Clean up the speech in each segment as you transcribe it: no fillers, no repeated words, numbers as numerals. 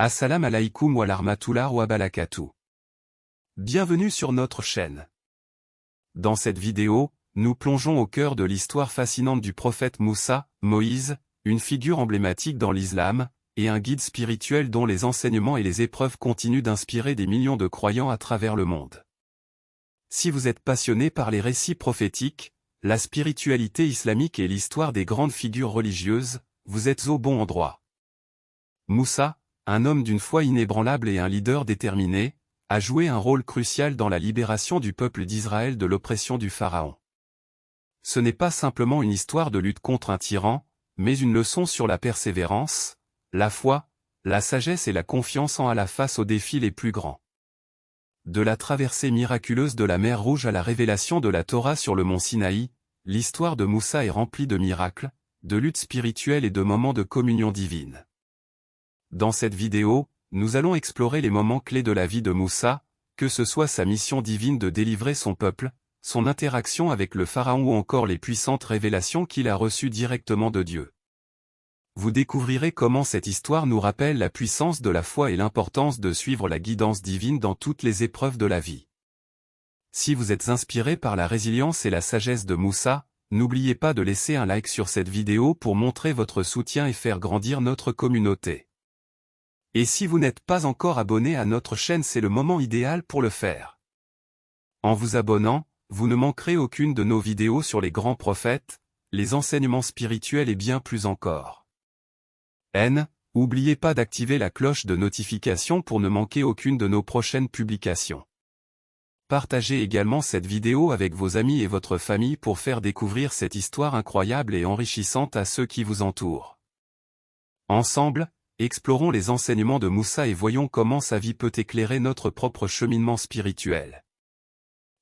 Assalamu alaikum wa rahmatullah wa barakatuh. Bienvenue sur notre chaîne. Dans cette vidéo, nous plongeons au cœur de l'histoire fascinante du prophète Moussa, Moïse, une figure emblématique dans l'islam, et un guide spirituel dont les enseignements et les épreuves continuent d'inspirer des millions de croyants à travers le monde. Si vous êtes passionné par les récits prophétiques, la spiritualité islamique et l'histoire des grandes figures religieuses, vous êtes au bon endroit. Moussa, un homme d'une foi inébranlable et un leader déterminé, a joué un rôle crucial dans la libération du peuple d'Israël de l'oppression du Pharaon. Ce n'est pas simplement une histoire de lutte contre un tyran, mais une leçon sur la persévérance, la foi, la sagesse et la confiance en Allah face aux défis les plus grands. De la traversée miraculeuse de la mer Rouge à la révélation de la Torah sur le mont Sinaï, l'histoire de Moussa est remplie de miracles, de luttes spirituelles et de moments de communion divine. Dans cette vidéo, nous allons explorer les moments clés de la vie de Moussa, que ce soit sa mission divine de délivrer son peuple, son interaction avec le Pharaon ou encore les puissantes révélations qu'il a reçues directement de Dieu. Vous découvrirez comment cette histoire nous rappelle la puissance de la foi et l'importance de suivre la guidance divine dans toutes les épreuves de la vie. Si vous êtes inspiré par la résilience et la sagesse de Moussa, n'oubliez pas de laisser un like sur cette vidéo pour montrer votre soutien et faire grandir notre communauté. Et si vous n'êtes pas encore abonné à notre chaîne, c'est le moment idéal pour le faire. En vous abonnant, vous ne manquerez aucune de nos vidéos sur les grands prophètes, les enseignements spirituels et bien plus encore. N'oubliez pas d'activer la cloche de notification pour ne manquer aucune de nos prochaines publications. Partagez également cette vidéo avec vos amis et votre famille pour faire découvrir cette histoire incroyable et enrichissante à ceux qui vous entourent. Ensemble, explorons les enseignements de Moussa et voyons comment sa vie peut éclairer notre propre cheminement spirituel.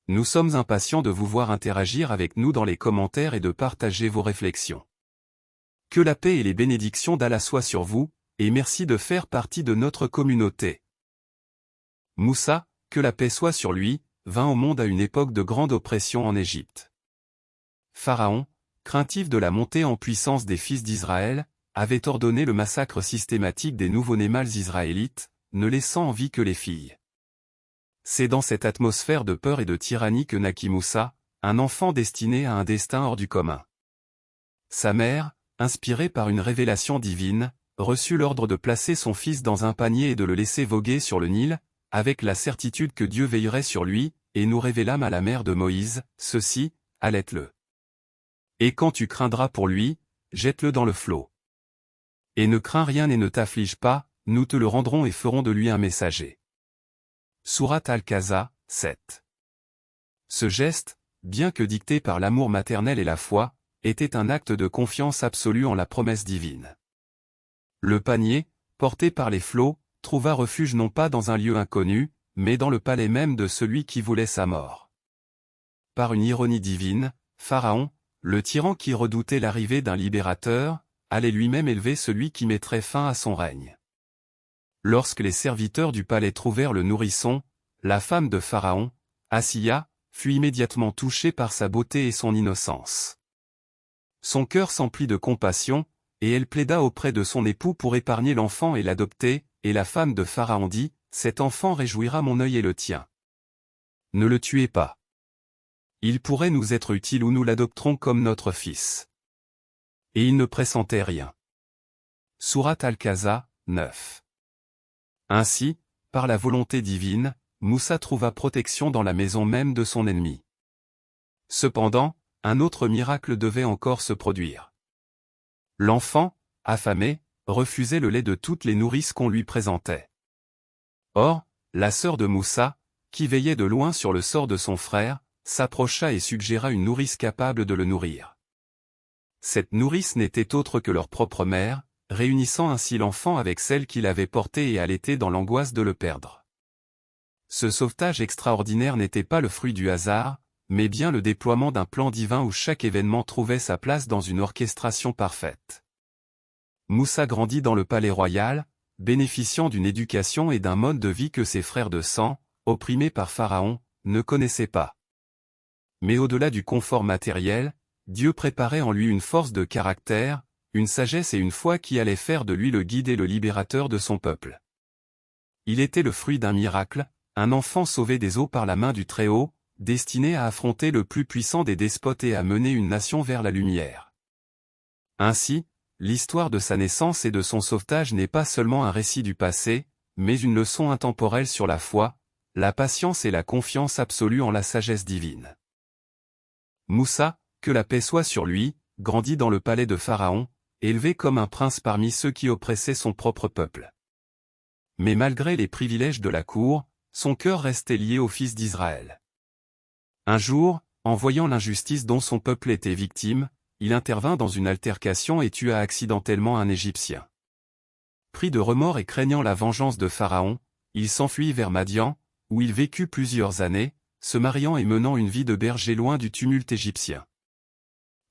Nous sommes impatients de vous voir interagir avec nous dans les commentaires et de partager vos réflexions. Que la paix et les bénédictions d'Allah soient sur vous, et merci de faire partie de notre communauté. Moussa, que la paix soit sur lui, vint au monde à une époque de grande oppression en Égypte. Pharaon, craintif de la montée en puissance des fils d'Israël, avait ordonné le massacre systématique des nouveau-nés mâles israélites, ne laissant en vie que les filles. C'est dans cette atmosphère de peur et de tyrannie que naquit Moussa, un enfant destiné à un destin hors du commun. Sa mère, inspirée par une révélation divine, reçut l'ordre de placer son fils dans un panier et de le laisser voguer sur le Nil, avec la certitude que Dieu veillerait sur lui, et nous révélâmes à la mère de Moïse, ceci, allaite-le. Et quand tu craindras pour lui, jette-le dans le flot. Et ne crains rien et ne t'afflige pas, nous te le rendrons et ferons de lui un messager. Sourate Al-Kahza, 7. Ce geste, bien que dicté par l'amour maternel et la foi, était un acte de confiance absolue en la promesse divine. Le panier, porté par les flots, trouva refuge non pas dans un lieu inconnu, mais dans le palais même de celui qui voulait sa mort. Par une ironie divine, Pharaon, le tyran qui redoutait l'arrivée d'un libérateur, allait lui-même élever celui qui mettrait fin à son règne. Lorsque les serviteurs du palais trouvèrent le nourrisson, la femme de Pharaon, Asiya, fut immédiatement touchée par sa beauté et son innocence. Son cœur s'emplit de compassion, et elle plaida auprès de son époux pour épargner l'enfant et l'adopter, et la femme de Pharaon dit, « Cet enfant réjouira mon œil et le tien. Ne le tuez pas. Il pourrait nous être utile ou nous l'adopterons comme notre fils. » Et il ne pressentait rien. Sourate Al-Kahza, 9. Ainsi, par la volonté divine, Moussa trouva protection dans la maison même de son ennemi. Cependant, un autre miracle devait encore se produire. L'enfant, affamé, refusait le lait de toutes les nourrices qu'on lui présentait. Or, la sœur de Moussa, qui veillait de loin sur le sort de son frère, s'approcha et suggéra une nourrice capable de le nourrir. Cette nourrice n'était autre que leur propre mère, réunissant ainsi l'enfant avec celle qui l'avait porté et allaité dans l'angoisse de le perdre. Ce sauvetage extraordinaire n'était pas le fruit du hasard, mais bien le déploiement d'un plan divin où chaque événement trouvait sa place dans une orchestration parfaite. Moussa grandit dans le palais royal, bénéficiant d'une éducation et d'un mode de vie que ses frères de sang, opprimés par Pharaon, ne connaissaient pas. Mais au-delà du confort matériel, Dieu préparait en lui une force de caractère, une sagesse et une foi qui allaient faire de lui le guide et le libérateur de son peuple. Il était le fruit d'un miracle, un enfant sauvé des eaux par la main du Très-Haut, destiné à affronter le plus puissant des despotes et à mener une nation vers la lumière. Ainsi, l'histoire de sa naissance et de son sauvetage n'est pas seulement un récit du passé, mais une leçon intemporelle sur la foi, la patience et la confiance absolue en la sagesse divine. Moussa, que la paix soit sur lui, grandit dans le palais de Pharaon, élevé comme un prince parmi ceux qui oppressaient son propre peuple. Mais malgré les privilèges de la cour, son cœur restait lié au fils d'Israël. Un jour, en voyant l'injustice dont son peuple était victime, il intervint dans une altercation et tua accidentellement un Égyptien. Pris de remords et craignant la vengeance de Pharaon, il s'enfuit vers Madian, où il vécut plusieurs années, se mariant et menant une vie de berger loin du tumulte égyptien.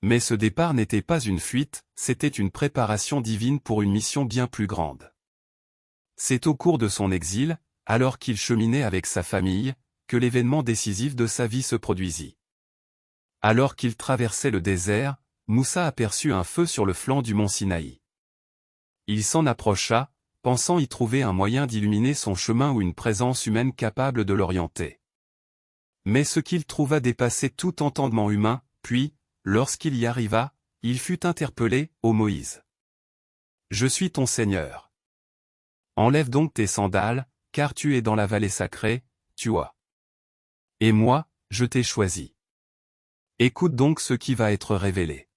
Mais ce départ n'était pas une fuite, c'était une préparation divine pour une mission bien plus grande. C'est au cours de son exil, alors qu'il cheminait avec sa famille, que l'événement décisif de sa vie se produisit. Alors qu'il traversait le désert, Moussa aperçut un feu sur le flanc du mont Sinaï. Il s'en approcha, pensant y trouver un moyen d'illuminer son chemin ou une présence humaine capable de l'orienter. Mais ce qu'il trouva dépassait tout entendement humain, puis, lorsqu'il y arriva, il fut interpellé, ô Moïse. Je suis ton Seigneur. Enlève donc tes sandales, car tu es dans la vallée sacrée, tu vois. Et moi, je t'ai choisi. Écoute donc ce qui va être révélé.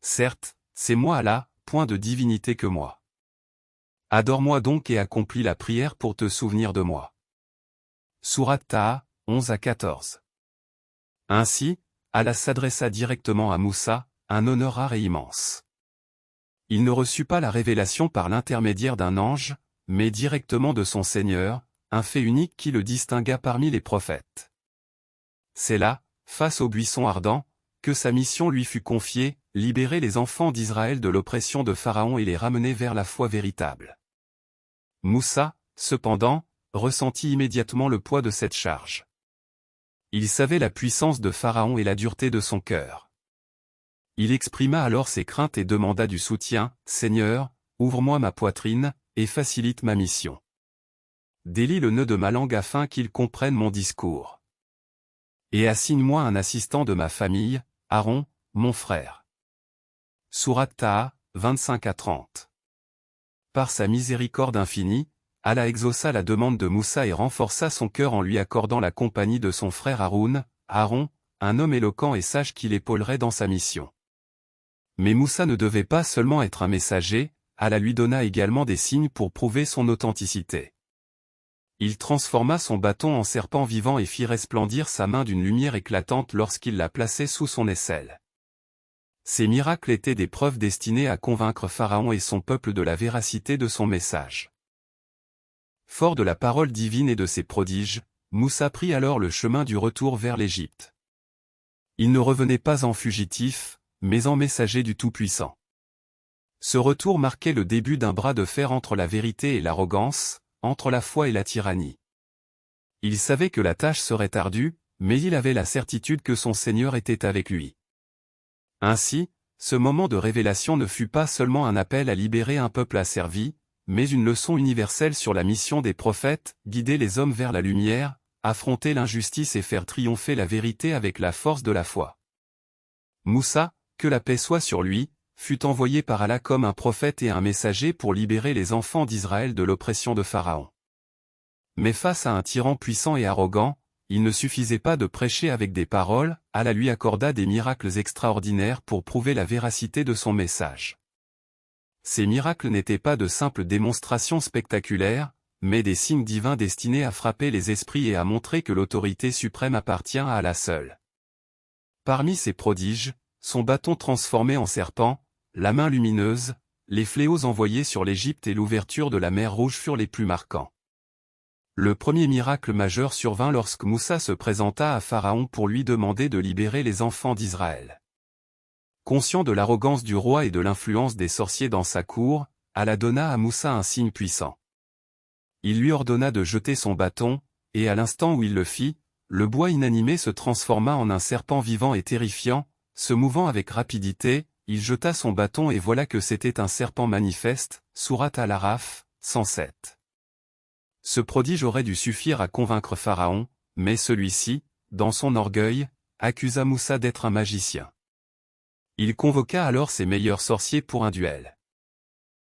Certes, c'est moi Allah, point de divinité que moi. Adore-moi donc et accomplis la prière pour te souvenir de moi. Sourate Taha, 11 à 14. Ainsi, Allah s'adressa directement à Moussa, un honneur rare et immense. Il ne reçut pas la révélation par l'intermédiaire d'un ange, mais directement de son Seigneur, un fait unique qui le distingua parmi les prophètes. C'est là, face au buisson ardent, que sa mission lui fut confiée, libérer les enfants d'Israël de l'oppression de Pharaon et les ramener vers la foi véritable. Moussa, cependant, ressentit immédiatement le poids de cette charge. Il savait la puissance de Pharaon et la dureté de son cœur. Il exprima alors ses craintes et demanda du soutien, « Seigneur, ouvre-moi ma poitrine, et facilite ma mission. Délie le nœud de ma langue afin qu'il comprenne mon discours. Et assigne-moi un assistant de ma famille, Aaron, mon frère. » Sourate Taha, 25 à 30. Par sa miséricorde infinie, Allah exauça la demande de Moussa et renforça son cœur en lui accordant la compagnie de son frère Aaron, un homme éloquent et sage qui l'épaulerait dans sa mission. Mais Moussa ne devait pas seulement être un messager, Allah lui donna également des signes pour prouver son authenticité. Il transforma son bâton en serpent vivant et fit resplendir sa main d'une lumière éclatante lorsqu'il la plaçait sous son aisselle. Ces miracles étaient des preuves destinées à convaincre Pharaon et son peuple de la véracité de son message. Fort de la parole divine et de ses prodiges, Moussa prit alors le chemin du retour vers l'Égypte. Il ne revenait pas en fugitif, mais en messager du Tout-Puissant. Ce retour marquait le début d'un bras de fer entre la vérité et l'arrogance, entre la foi et la tyrannie. Il savait que la tâche serait ardue, mais il avait la certitude que son Seigneur était avec lui. Ainsi, ce moment de révélation ne fut pas seulement un appel à libérer un peuple asservi, mais une leçon universelle sur la mission des prophètes, guider les hommes vers la lumière, affronter l'injustice et faire triompher la vérité avec la force de la foi. Moussa, que la paix soit sur lui, fut envoyé par Allah comme un prophète et un messager pour libérer les enfants d'Israël de l'oppression de Pharaon. Mais face à un tyran puissant et arrogant, il ne suffisait pas de prêcher avec des paroles, Allah lui accorda des miracles extraordinaires pour prouver la véracité de son message. Ces miracles n'étaient pas de simples démonstrations spectaculaires, mais des signes divins destinés à frapper les esprits et à montrer que l'autorité suprême appartient à Allah seul. Parmi ces prodiges, son bâton transformé en serpent, la main lumineuse, les fléaux envoyés sur l'Égypte et l'ouverture de la mer Rouge furent les plus marquants. Le premier miracle majeur survint lorsque Moussa se présenta à Pharaon pour lui demander de libérer les enfants d'Israël. Conscient de l'arrogance du roi et de l'influence des sorciers dans sa cour, Allah donna à Moussa un signe puissant. Il lui ordonna de jeter son bâton, et à l'instant où il le fit, le bois inanimé se transforma en un serpent vivant et terrifiant, se mouvant avec rapidité, il jeta son bâton et voilà que c'était un serpent manifeste, Sourate Al-Araf, 107. Ce prodige aurait dû suffire à convaincre Pharaon, mais celui-ci, dans son orgueil, accusa Moussa d'être un magicien. Il convoqua alors ses meilleurs sorciers pour un duel.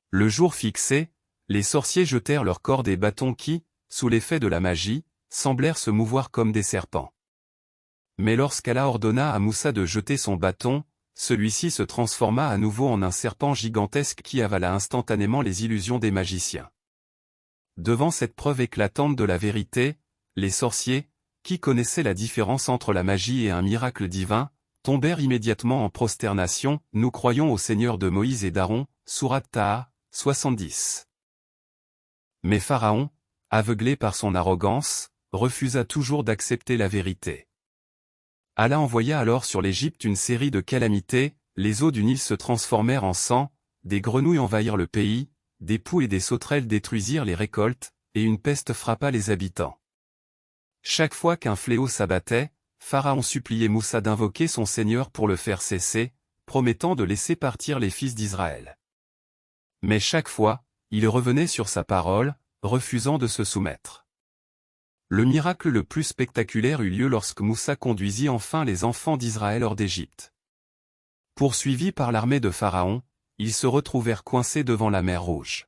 Le jour fixé, les sorciers jetèrent leurs cordes et bâtons qui, sous l'effet de la magie, semblèrent se mouvoir comme des serpents. Mais lorsqu'Allah ordonna à Moussa de jeter son bâton, celui-ci se transforma à nouveau en un serpent gigantesque qui avala instantanément les illusions des magiciens. Devant cette preuve éclatante de la vérité, les sorciers, qui connaissaient la différence entre la magie et un miracle divin, tombèrent immédiatement en prosternation. Nous croyons au Seigneur de Moïse et d'Aaron, Sourate Taha, 70. Mais Pharaon, aveuglé par son arrogance, refusa toujours d'accepter la vérité. Allah envoya alors sur l'Égypte une série de calamités, les eaux du Nil se transformèrent en sang, des grenouilles envahirent le pays, des poux et des sauterelles détruisirent les récoltes, et une peste frappa les habitants. Chaque fois qu'un fléau s'abattait, Pharaon suppliait Moussa d'invoquer son Seigneur pour le faire cesser, promettant de laisser partir les fils d'Israël. Mais chaque fois, il revenait sur sa parole, refusant de se soumettre. Le miracle le plus spectaculaire eut lieu lorsque Moussa conduisit enfin les enfants d'Israël hors d'Égypte. Poursuivis par l'armée de Pharaon, ils se retrouvèrent coincés devant la mer Rouge.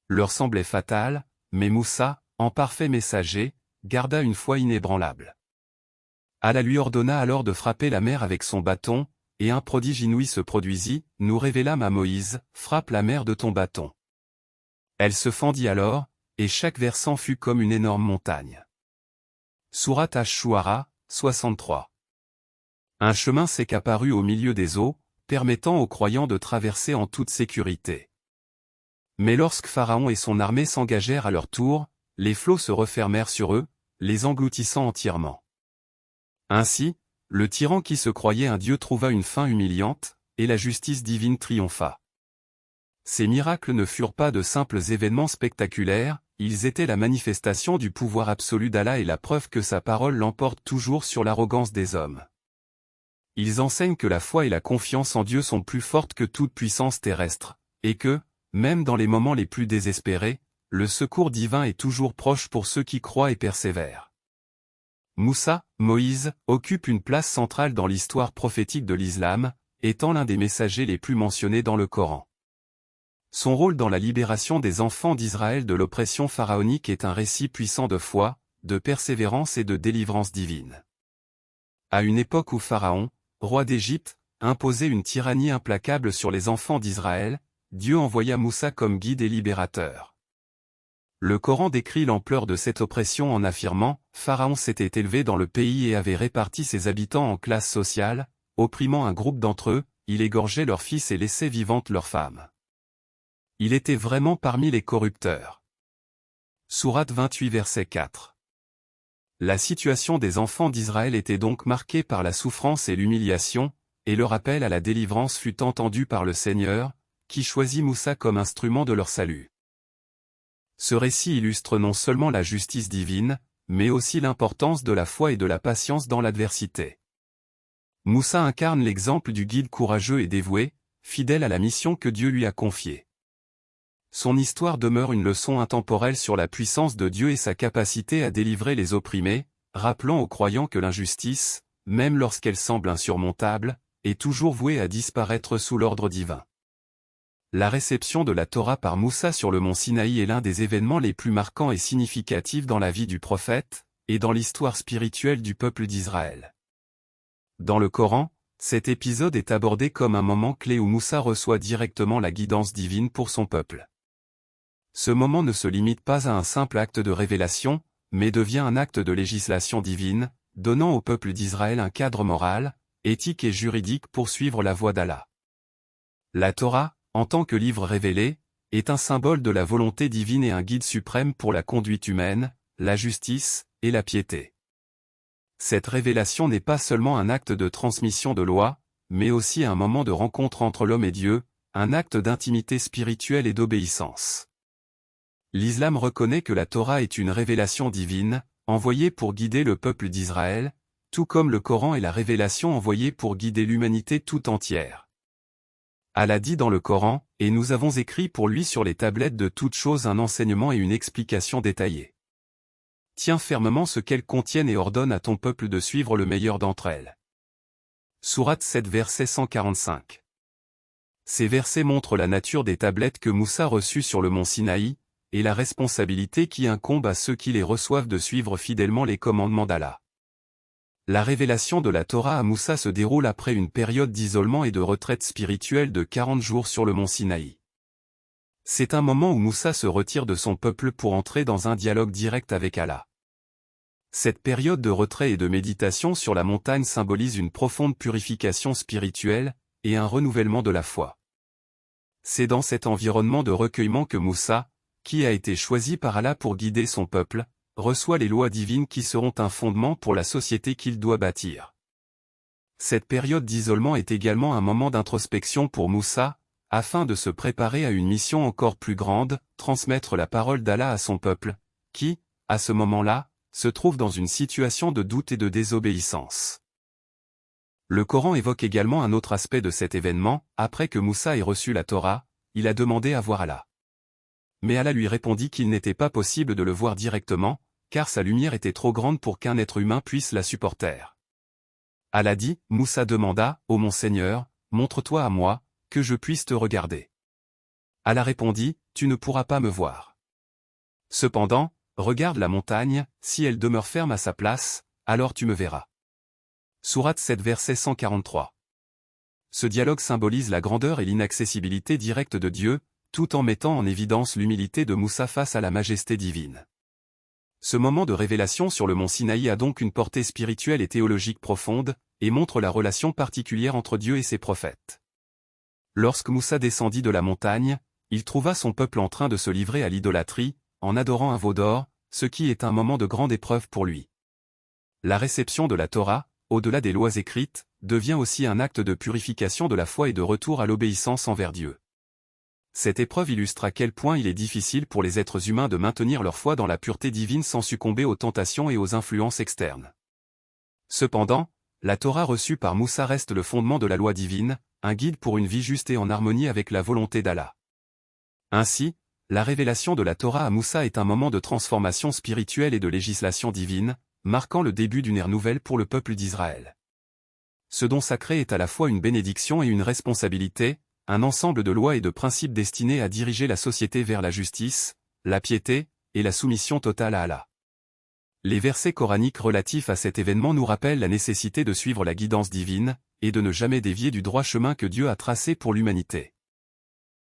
L'heure semblait fatale, mais Moussa, en parfait messager, garda une foi inébranlable. Allah lui ordonna alors de frapper la mer avec son bâton, et un prodige inouï se produisit. Nous révélâmes à Moïse, frappe la mer de ton bâton. Elle se fendit alors, et chaque versant fut comme une énorme montagne. Sourate Ash-Shu'ara, 63. Un chemin s'est apparu au milieu des eaux, permettant aux croyants de traverser en toute sécurité. Mais lorsque Pharaon et son armée s'engagèrent à leur tour, les flots se refermèrent sur eux, les engloutissant entièrement. Ainsi, le tyran qui se croyait un dieu trouva une fin humiliante, et la justice divine triompha. Ces miracles ne furent pas de simples événements spectaculaires, ils étaient la manifestation du pouvoir absolu d'Allah et la preuve que sa parole l'emporte toujours sur l'arrogance des hommes. Ils enseignent que la foi et la confiance en Dieu sont plus fortes que toute puissance terrestre, et que, même dans les moments les plus désespérés, le secours divin est toujours proche pour ceux qui croient et persévèrent. Moussa, Moïse, occupe une place centrale dans l'histoire prophétique de l'islam, étant l'un des messagers les plus mentionnés dans le Coran. Son rôle dans la libération des enfants d'Israël de l'oppression pharaonique est un récit puissant de foi, de persévérance et de délivrance divine. À une époque où Pharaon, roi d'Égypte, imposait une tyrannie implacable sur les enfants d'Israël, Dieu envoya Moussa comme guide et libérateur. Le Coran décrit l'ampleur de cette oppression en affirmant « Pharaon s'était élevé dans le pays et avait réparti ses habitants en classes sociales, opprimant un groupe d'entre eux, il égorgeait leurs fils et laissait vivantes leurs femmes. Il était vraiment parmi les corrupteurs. » Sourate 28 verset 4. La situation des enfants d'Israël était donc marquée par la souffrance et l'humiliation, et leur appel à la délivrance fut entendu par le Seigneur, qui choisit Moussa comme instrument de leur salut. Ce récit illustre non seulement la justice divine, mais aussi l'importance de la foi et de la patience dans l'adversité. Moussa incarne l'exemple du guide courageux et dévoué, fidèle à la mission que Dieu lui a confiée. Son histoire demeure une leçon intemporelle sur la puissance de Dieu et sa capacité à délivrer les opprimés, rappelant aux croyants que l'injustice, même lorsqu'elle semble insurmontable, est toujours vouée à disparaître sous l'ordre divin. La réception de la Torah par Moussa sur le mont Sinaï est l'un des événements les plus marquants et significatifs dans la vie du prophète, et dans l'histoire spirituelle du peuple d'Israël. Dans le Coran, cet épisode est abordé comme un moment clé où Moussa reçoit directement la guidance divine pour son peuple. Ce moment ne se limite pas à un simple acte de révélation, mais devient un acte de législation divine, donnant au peuple d'Israël un cadre moral, éthique et juridique pour suivre la voie d'Allah. La Torah, en tant que livre révélé, est un symbole de la volonté divine et un guide suprême pour la conduite humaine, la justice et la piété. Cette révélation n'est pas seulement un acte de transmission de loi, mais aussi un moment de rencontre entre l'homme et Dieu, un acte d'intimité spirituelle et d'obéissance. L'islam reconnaît que la Torah est une révélation divine, envoyée pour guider le peuple d'Israël, tout comme le Coran est la révélation envoyée pour guider l'humanité tout entière. Allah dit dans le Coran, et nous avons écrit pour lui sur les tablettes de toutes choses un enseignement et une explication détaillée. Tiens fermement ce qu'elles contiennent et ordonne à ton peuple de suivre le meilleur d'entre elles. Sourate 7 verset 145. Ces versets montrent la nature des tablettes que Moussa reçut sur le mont Sinaï, et la responsabilité qui incombe à ceux qui les reçoivent de suivre fidèlement les commandements d'Allah. La révélation de la Torah à Moussa se déroule après une période d'isolement et de retraite spirituelle de 40 jours sur le mont Sinaï. C'est un moment où Moussa se retire de son peuple pour entrer dans un dialogue direct avec Allah. Cette période de retrait et de méditation sur la montagne symbolise une profonde purification spirituelle, et un renouvellement de la foi. C'est dans cet environnement de recueillement que Moussa, qui a été choisi par Allah pour guider son peuple, reçoit les lois divines qui seront un fondement pour la société qu'il doit bâtir. Cette période d'isolement est également un moment d'introspection pour Moussa, afin de se préparer à une mission encore plus grande, transmettre la parole d'Allah à son peuple, qui, à ce moment-là, se trouve dans une situation de doute et de désobéissance. Le Coran évoque également un autre aspect de cet événement, après que Moussa ait reçu la Torah, il a demandé à voir Allah. Mais Allah lui répondit qu'il n'était pas possible de le voir directement, car sa lumière était trop grande pour qu'un être humain puisse la supporter. Allah dit, Moussa demanda, ô mon Seigneur, montre-toi à moi, que je puisse te regarder. Allah répondit, tu ne pourras pas me voir. Cependant, regarde la montagne, si elle demeure ferme à sa place, alors tu me verras. Sourate 7 verset 143. Ce dialogue symbolise la grandeur et l'inaccessibilité directe de Dieu, tout en mettant en évidence l'humilité de Moussa face à la majesté divine. Ce moment de révélation sur le mont Sinaï a donc une portée spirituelle et théologique profonde, et montre la relation particulière entre Dieu et ses prophètes. Lorsque Moussa descendit de la montagne, il trouva son peuple en train de se livrer à l'idolâtrie, en adorant un veau d'or, ce qui est un moment de grande épreuve pour lui. La réception de la Torah, au-delà des lois écrites, devient aussi un acte de purification de la foi et de retour à l'obéissance envers Dieu. Cette épreuve illustre à quel point il est difficile pour les êtres humains de maintenir leur foi dans la pureté divine sans succomber aux tentations et aux influences externes. Cependant, la Torah reçue par Moussa reste le fondement de la loi divine, un guide pour une vie juste et en harmonie avec la volonté d'Allah. Ainsi, la révélation de la Torah à Moussa est un moment de transformation spirituelle et de législation divine, marquant le début d'une ère nouvelle pour le peuple d'Israël. Ce don sacré est à la fois une bénédiction et une responsabilité, un ensemble de lois et de principes destinés à diriger la société vers la justice, la piété, et la soumission totale à Allah. Les versets coraniques relatifs à cet événement nous rappellent la nécessité de suivre la guidance divine, et de ne jamais dévier du droit chemin que Dieu a tracé pour l'humanité.